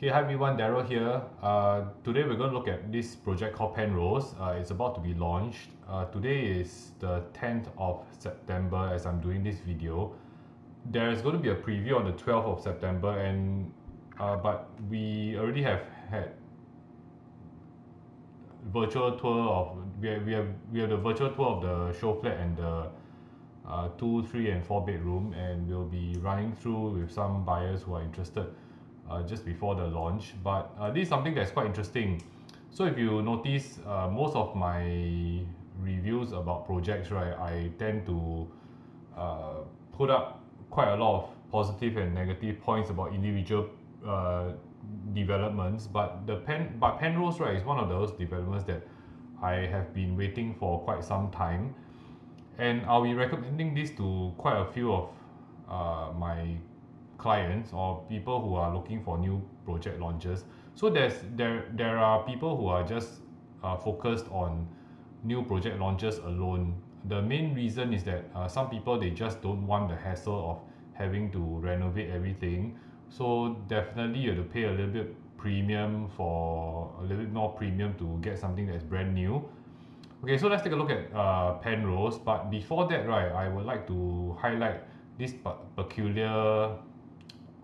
Okay, hi everyone, Daryl here. Today we're going to look at this project called Penrose. It's about to be launched. Today is the 10th of September as I'm doing this video. There's going to be a preview on the 12th of September, but we already have had virtual tour of we have the virtual tour of the show flat and the 2, 3, and 4 bedroom, and we'll be running through with some buyers who are interested just before the launch. But this is something that's quite interesting. So if you notice, most of my reviews about projects, right, I tend to uh, put up quite a lot of positive and negative points about individual uh, developments. But Penrose, right, is one of those developments that I have been waiting for quite some time, and I'll be recommending this to quite a few of my clients or people who are looking for new project launches. So there are people who are just focused on new project launches alone. The main reason is that some people, they just don't want the hassle of having to renovate everything. So definitely you have to pay a little bit premium, for a little bit more premium, to get something that's brand new. Okay, so let's take a look at Penrose. But before that, right, I would like to highlight this peculiar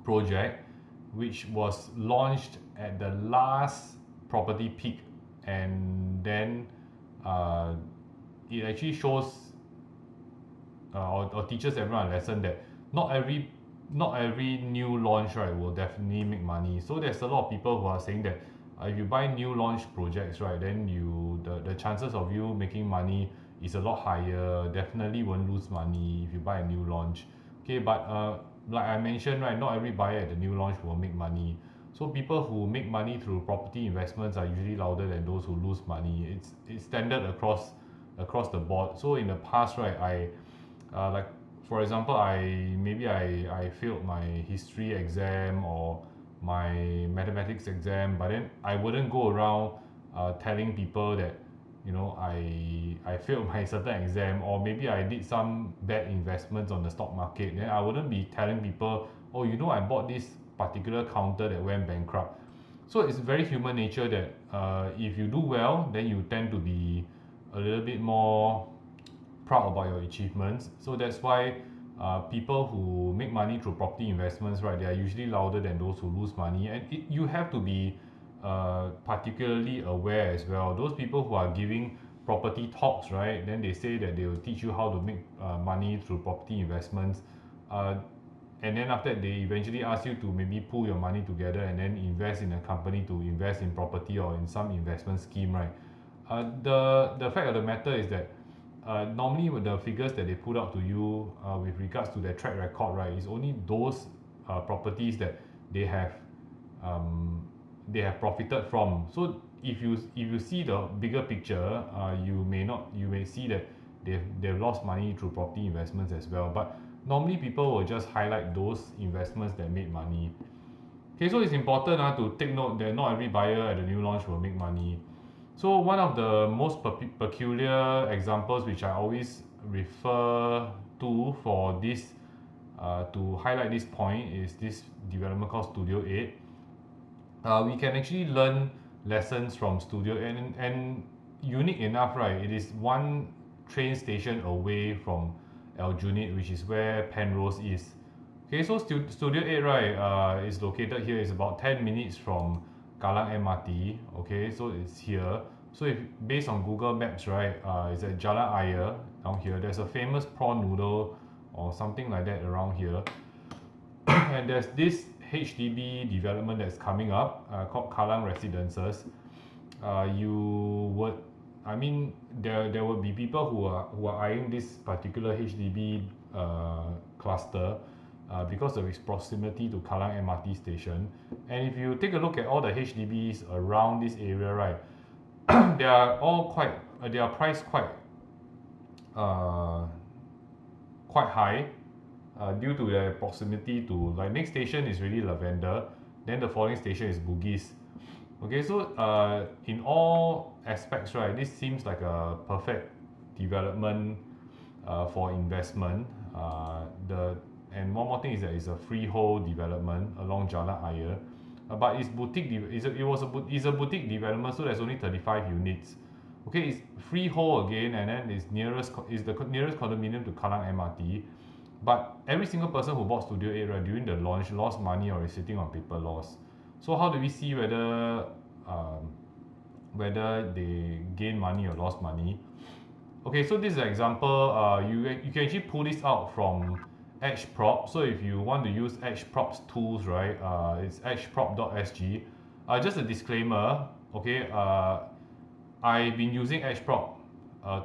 project, which was launched at the last property peak, and then uh, it actually shows or teaches everyone a lesson that not every not every new launch, right, will definitely make money. So there's a lot of people who are saying that if you buy new launch projects, right, then the chances of you making money is a lot higher. Definitely won't lose money if you buy a new launch. Okay, but like I mentioned, right, not every buyer at the new launch will make money. So people who make money through property investments are usually louder than those who lose money. It's standard across the board. So in the past, right, like for example, I failed my history exam or my mathematics exam, but then I wouldn't go around telling people that, I failed my certain exam, or maybe I did some bad investments on the stock market. Then I wouldn't be telling people, oh, I bought this particular counter that went bankrupt. So it's very human nature that if you do well, then you tend to be a little bit more proud about your achievements. So that's why people who make money through property investments, right, they are usually louder than those who lose money. And you have to be particularly aware as well. Those people who are giving property talks, right, then they say that they will teach you how to make money through property investments. Uh, and then after that, they eventually ask you to maybe pull your money together and then invest in a company to invest in property or in some investment scheme, right? The fact of the matter is that normally with the figures that they put out to you with regards to their track record, right, is only those properties that they have um, they have profited from. So if you see the bigger picture, you may see that they've lost money through property investments as well. But normally people will just highlight those investments that made money. Okay, so it's important to take note that not every buyer at the new launch will make money. So one of the most peculiar examples which I always refer to for this to highlight this point is this development called Studio 8. We can actually learn lessons from Studio 8, and unique enough, right, it is one train station away from Aljunied, which is where Penrose is. Okay, so Studio 8, right, is located here. It's about 10 minutes from Kallang MRT. Okay, so it's here. So if based on Google Maps, right, it's at Jalan Ayer down here. There's a famous prawn noodle or something like that around here. And there's this HDB development that's coming up called Kallang Residences. You would, I mean, there will be people who are eyeing this particular HDB cluster because of its proximity to Kallang MRT station. And if you take a look at all the HDBs around this area, right, they are all they are priced uh, quite high due to their proximity to, like, next station is really Lavender, then the following station is Bugis. Okay, so in all aspects, right, this seems like a perfect development for investment. The and one more thing is that it's a freehold development along Jalan Ayer. but it's it's a boutique development, so there's only 35 units. Okay, it's freehold again, and then it's the nearest condominium to Kallang MRT. But every single person who bought Studio 8 right during the launch lost money or is sitting on paper loss. So how do we see whether they gain money or lost money? Okay, so this is an example. You can actually pull this out from edgeprop. So if you want to use edgeprop's tools, right, it's edgeprop.sg. Just a disclaimer, okay, I've been using edgeprop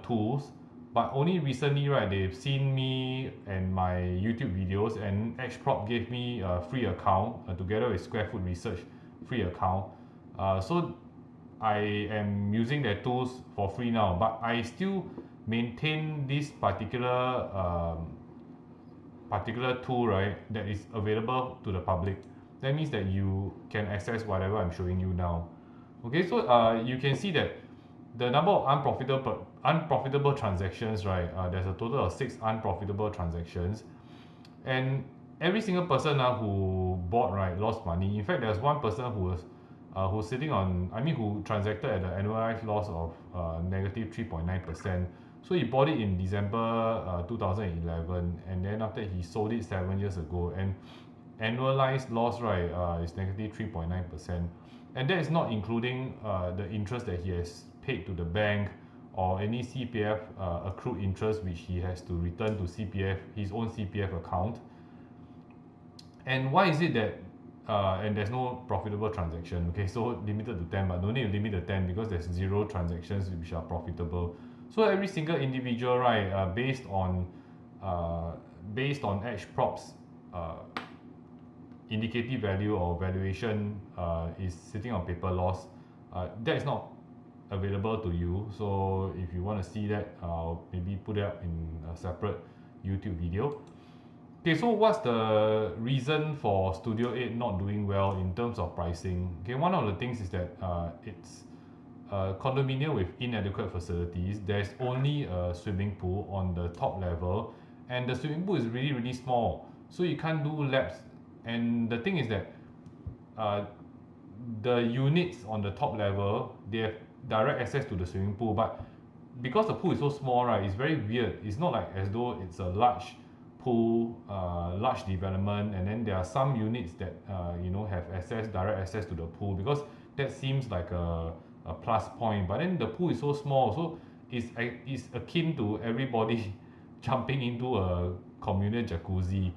tools, but only recently, right, they've seen me and my YouTube videos, and edgeprop gave me a free account together with Square Foot Research free account. So I am using their tools for free now, but I still maintain this particular tool, right, that is available to the public. That means that you can access whatever I'm showing you now. Okay, so you can see that the number of unprofitable transactions, right, there's a total of 6 unprofitable transactions, and every single person who bought, right, lost money. In fact, there's one person who's sitting on, who transacted at an annualized loss of negative 3.9%. So he bought it in December 2011, and then after he sold it 7 years ago, and annualized loss, right, is negative 3.9%, and that is not including the interest that he has paid to the bank or any CPF accrued interest which he has to return to his own CPF account. And why is it that and there's no profitable transaction? Okay, so limited to 10, but no need to limit to 10 because there's 0 transactions which are profitable. So every single individual, right, based on edgeprop's indicative value or valuation is sitting on paper loss. That is not available to you. So if you want to see that, I'll maybe put it up in a separate YouTube video. Okay, so what's the reason for Studio 8 not doing well in terms of pricing? Okay, one of the things is that it's a condominium with inadequate facilities. There's only a swimming pool on the top level, and the swimming pool is really, really small, so you can't do laps. And the thing is that the units on the top level, they have direct access to the swimming pool, but because the pool is so small, right, it's very weird. It's not like as though it's a large pool, large development, and then there are some units that have direct access to the pool, because that seems like a plus point. But then the pool is so small, so it's akin to everybody jumping into a communal jacuzzi.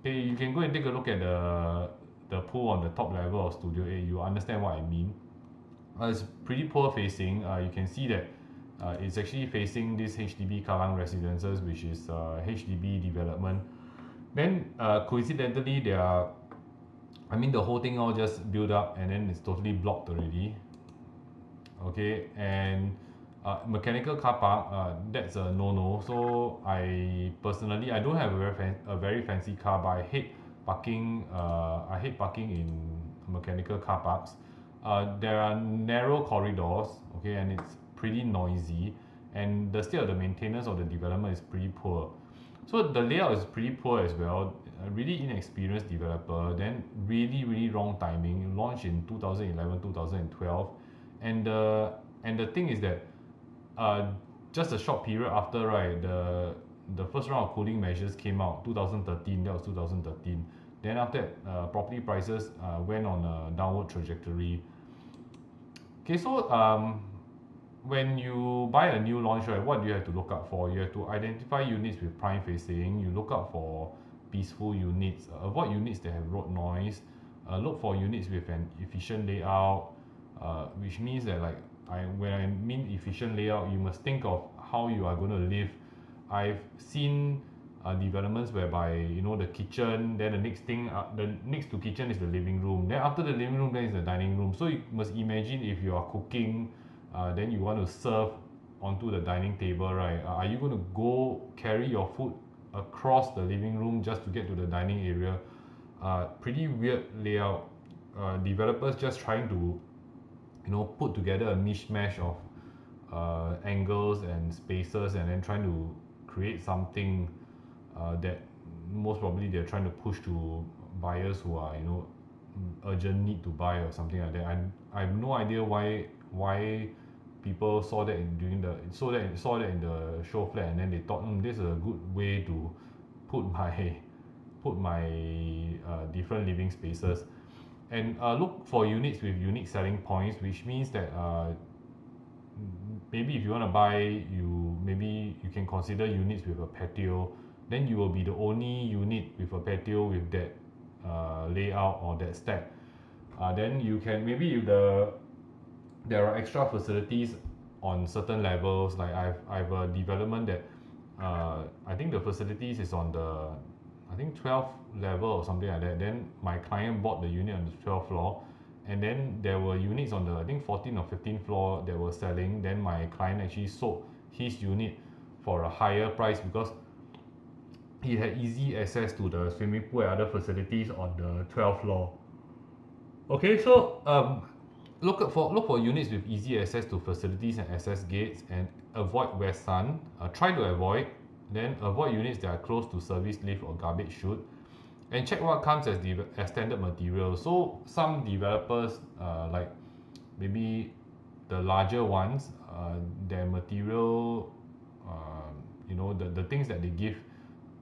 Okay, you can go and take a look at the pool on the top level of Studio 8. You understand what I mean. It's pretty poor facing. You can see that it's actually facing this HDB Kallang Residences, which is HDB development. Then coincidentally, the whole thing all just built up and then it's totally blocked already. Okay, and mechanical car park, that's a no-no. So I personally, I don't have a very fancy car, but I hate parking. I hate parking in mechanical car parks. There are narrow corridors, okay, and it's pretty noisy, and the state of the maintenance of the development is pretty poor. So the layout is pretty poor as well. A really inexperienced developer, then really, really wrong timing. Launched in 2011, 2012, and the thing is that just a short period after, right, the first round of cooling measures came out, 2013. That was 2013. Then after that, property prices went on a downward trajectory. Okay, so when you buy a new launch, right, what do you have to look out for? You have to identify units with prime facing. You look out for peaceful units. Avoid units that have road noise. Look for units with an efficient layout, which means that, like, when I mean efficient layout, you must think of how you are going to live. I've seen developments whereby the kitchen, then the next to kitchen is the living room, then after the living room then is the dining room. So you must imagine, if you are cooking, then you want to serve onto the dining table, right? Are you going to go carry your food across the living room just to get to the dining area? Pretty weird layout. Developers just trying to put together a mishmash of angles and spaces, and then trying to create something that most probably they're trying to push to buyers who are urgent need to buy or something like that. I have no idea why people saw that in the show flat, and then they thought, this is a good way to put my different living spaces, and look for units with unique selling points, which means that maybe if you want to buy, maybe you can consider units with a patio. Then you will be the only unit with a patio with that layout or that stack. Then you can, maybe if there are extra facilities on certain levels, like I've a development that I think the facilities is on the, I think 12th level or something like that. Then my client bought the unit on the 12th floor, and then there were units on the, I think 14th or 15th floor that were selling. Then my client actually sold his unit for a higher price because he had easy access to the swimming pool and other facilities on the 12th floor. Okay, so look for units with easy access to facilities and access gates, and avoid west sun. Try to avoid. Then avoid units that are close to service lift or garbage chute, and check what comes as standard material. So some developers, like maybe the larger ones, their material, the things that they give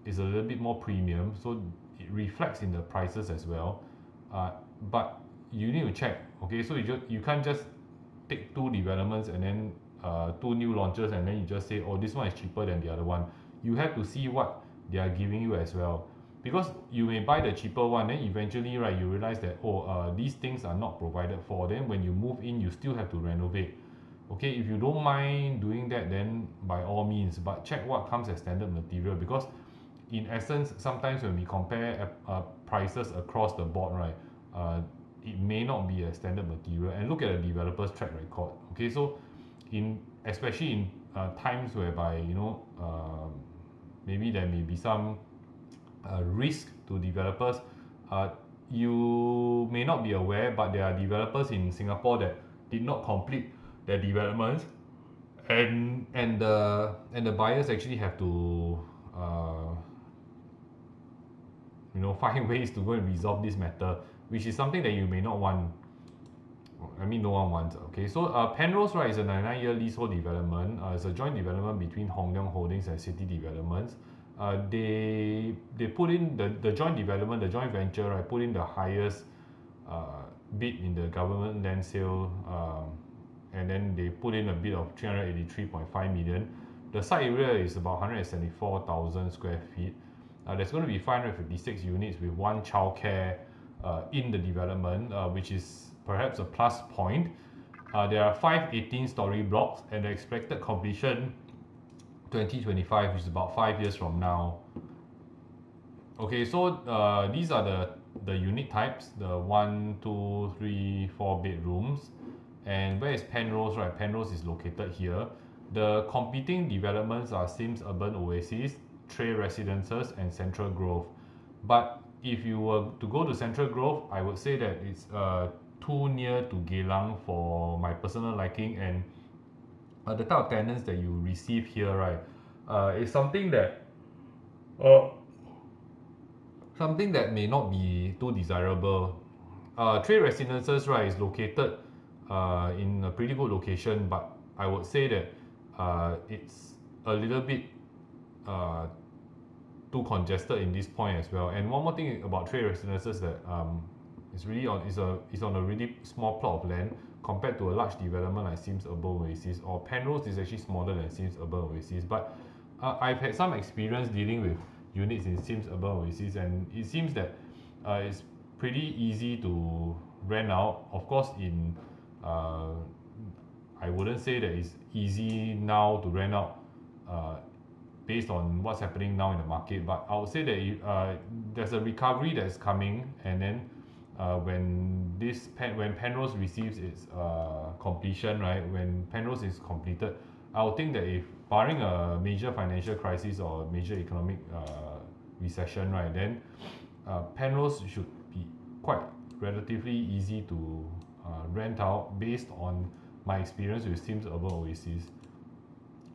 is a little bit more premium, so it reflects in the prices as well. But you need to check. Okay, so you can't just take two developments and then two new launches, and then you just say, oh, this one is cheaper than the other one. You have to see what they are giving you as well, because you may buy the cheaper one, then eventually, right, you realize that, these things are not provided for. Then when you move in, you still have to renovate. Okay, if you don't mind doing that, then by all means, but check what comes as standard material, because in essence, sometimes when we compare prices across the board, right, it may not be a standard material. And look at the developer's track record. Okay, so especially in times whereby maybe there may be some risk to developers, you may not be aware, but there are developers in Singapore that did not complete their developments, and the buyers actually have to find ways to go and resolve this matter, which is something that you may not want. I mean, no one wants. Okay, so Penrose, right, is a 99-year leasehold development. It's a joint development between Hong Leong Holdings and City Developments. They put in the joint development, the joint venture, right, put in the highest bid in the government land sale, and then they put in a bid of 383.5 million. The site area is about 174,000 square feet. There's going to be 556 units with one childcare in the development, which is perhaps a plus point. There are 5 18-story blocks, and the expected completion 2025, which is about 5 years from now. Okay, so these are the unit types: the 1, 2, 3, 4 bedrooms. And where is Penrose? Right, Penrose is located here. The competing developments are Sims Urban Oasis, Trey Residences, and Central Grove. But if you were to go to Central Grove, I would say that it's too near to Geylang for my personal liking, and the type of tenants that you receive here, right, is something that may not be too desirable. Trey Residences, right, is located in a pretty good location, but I would say that it's a little bit too congested in this point as well. And one more thing about Trade Residences, that it's really on a really small plot of land compared to a large development like Sims Urban Oasis, or Penrose is actually smaller than Sims Urban Oasis. But I've had some experience dealing with units in Sims Urban Oasis, and it seems that it's pretty easy to rent out. Of course, I wouldn't say that it's easy now to rent out based on what's happening now in the market, but I would say that there's a recovery that's coming, and then when Penrose receives its completion, right, when Penrose is completed, I would think that, if barring a major financial crisis or major economic recession, right, then Penrose should be quite relatively easy to rent out based on my experience with Sims Urban Oasis.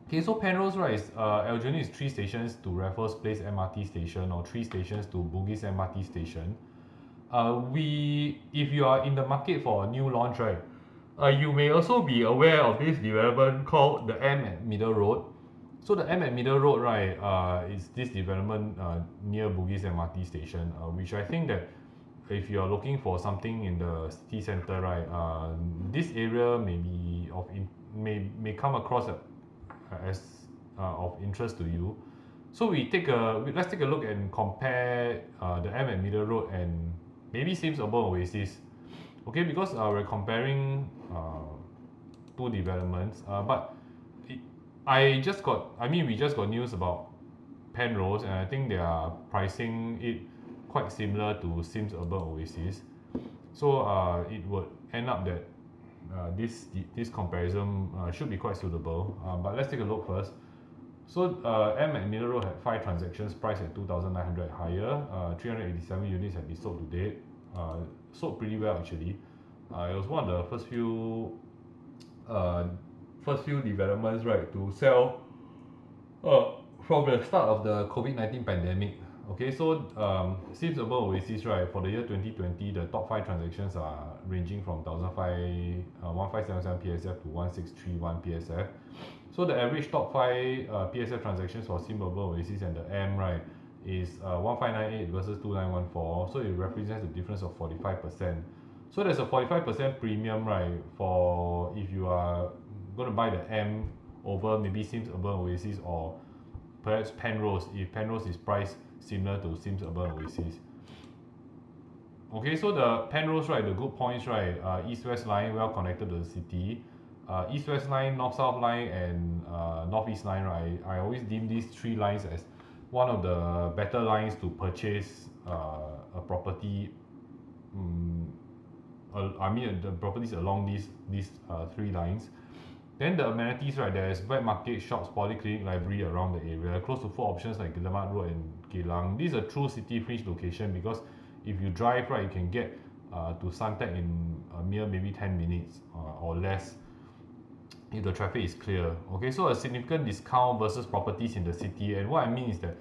Okay, so Penrose, right, Aljunied is 3 stations to Raffles Place MRT station, or 3 stations to Bugis MRT station. if you are in the market for a new launch, right, you may also be aware of this development called the M at Middle Road. So the M at Middle Road, right, is this development near Bugis MRT station, which I think that if you are looking for something in the city center, right, this area may come across as of interest to you. So let's take a look and compare the M at Middle Road and maybe Sims Urban Oasis. Okay, because we're comparing two developments, but it, we just got news about Penrose, and I think they are pricing it quite similar to Sims Urban Oasis. So it would end up that this comparison should be quite suitable. But let's take a look first. So M at Middle Road had 5 transactions priced at 2,900 higher. 387 units have been sold to date. Sold pretty well actually. It was one of the uh, first few developments, right, to sell uh, from the start of the COVID-19 pandemic. Okay, so Sims Urban Oasis, right, for the year 2020, the top 5 transactions are ranging from 1577 PSF to 1631 PSF. So the average top 5 PSF transactions for Sims Urban Oasis and the M, right, is 1598 versus 2914. So it represents a difference of 45%. So there's a 45% premium, right, for if you are going to buy the M over maybe Sims Urban Oasis or perhaps Penrose, if Penrose is priced similar to Sims Urban Oasis. Okay, so the Penrose, right, the good points, right, east-west line well connected to the city. East-west line, north-south line, and north-east line, right, I always deem these 3 lines as one of the better lines to purchase a property. The properties along these 3 lines. Then the amenities, right, there's wet market, shops, polyclinic, library around the area, close to 4 options like Guillemard Road and Geylang. This is a true city fringe location because if you drive, right, you can get to Suntec in a mere maybe 10 minutes or less if the traffic is clear. Okay, so a significant discount versus properties in the city. And what I mean is that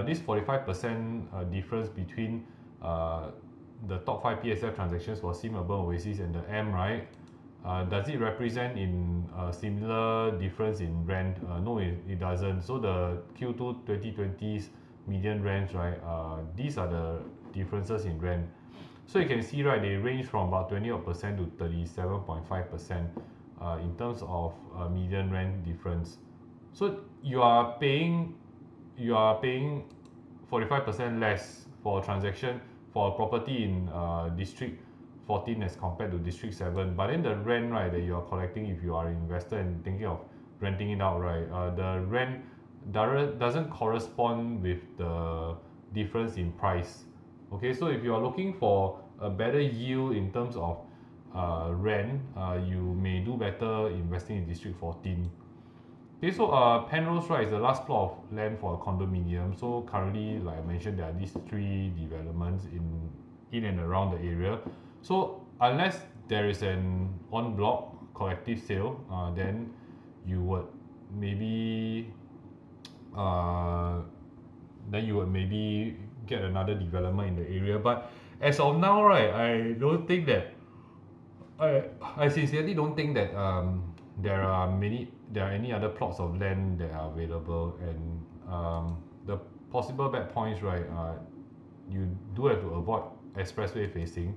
this 45% difference between the top 5 PSF transactions for Sim Urban Oasis and the M, right? Does it represent in a similar difference in rent? No, it doesn't. So the Q2 2020's median rents, right? These are the differences in rent. So you can see, right, they range from about 20% to 37.5% in terms of median rent difference. So you are paying 45% less for a transaction for a property in District 14 as compared to District 7. But then the rent, right, that you are collecting if you are an investor and thinking of renting it out, right, the rent doesn't correspond with the difference in price. Okay, so if you are looking for a better yield in terms of rent, you may do better investing in District 14. Okay, so Penrose, right, is the last plot of land for a condominium. So currently, like I mentioned, there are these 3 developments in and around the area. So unless there is an en bloc collective sale, then you would maybe uh, get another development in the area. But as of now, right, I I sincerely don't think that there are any other plots of land that are available, and the possible bad points, right, you do have to avoid expressway facing.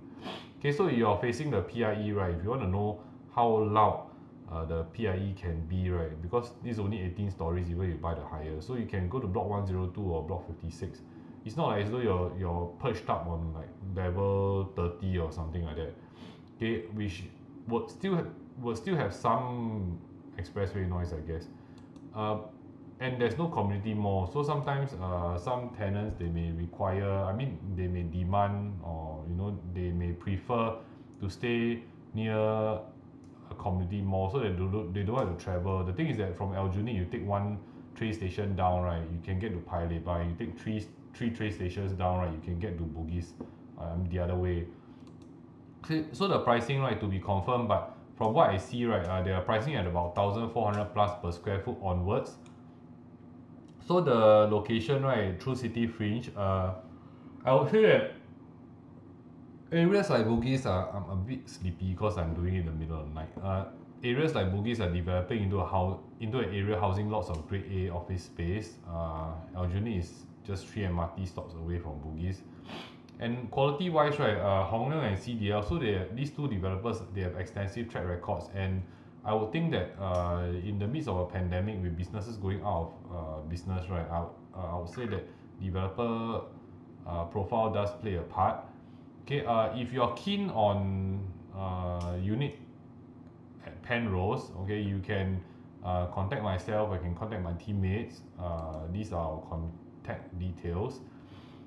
Okay, so you're facing the PIE, right? If you want to know how loud the PIE can be, right, because this is only 18 stories even if you buy the higher, so you can go to block 102 or block 56. It's not like as though you're perched up on like level 30 or something like that. Okay, which would still have some expressway noise, I guess. Uh, and there's no community mall, so sometimes some tenants they may require, they may demand, or they may prefer to stay near a community mall so they don't have to travel. The thing is that from Aljunied you take one train station down, right, you can get to Paya Lebar. You take three train stations down, right, you can get to Bugis, the other way. So the pricing, right, to be confirmed, but from what I see, right, they are pricing at about 1,400 plus per square foot onwards. So the location, right, True City Fringe, I would say that Areas like Bugis are I'm a bit sleepy because I'm doing it in the middle of the night. Areas like Bugis are developing into an area housing lots of Grade A office space. Aljunied is just 3 MRT stops away from Bugis. And quality wise, right, Hong Leong and CDL, so these two developers, they have extensive track records, and I would think that in the midst of a pandemic with businesses going out of business, right, I would say that developer profile does play a part. Okay, if you're keen on unit at Penrose, okay, you can contact myself. I can contact my teammates. These are our contact details.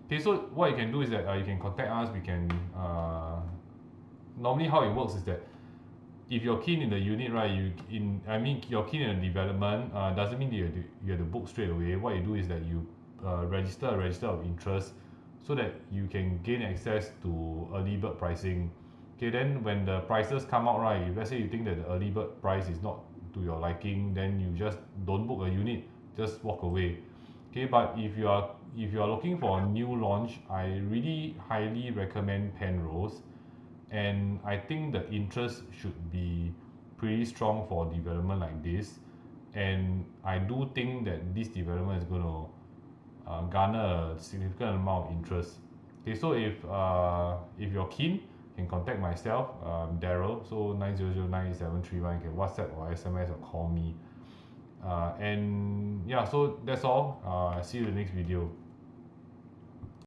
Okay, so what you can do is that you can contact us. We can normally how it works is that if you're keen in the unit, right, you're keen in the development. Doesn't mean that you have to book straight away. What you do is that you register a register of interest so that you can gain access to early bird pricing. Okay, then when the prices come out, right, if let's say you think that the early bird price is not to your liking, then you just don't book a unit, just walk away. Okay, but if you are looking for a new launch, I really highly recommend Penrose, and I think the interest should be pretty strong for development like this. And I do think that this development is going to garner a significant amount of interest. Okay, so if you're keen, you can contact myself, Daryl. So 900987131. You can WhatsApp or SMS or call me. And yeah, so that's all. See you in the next video.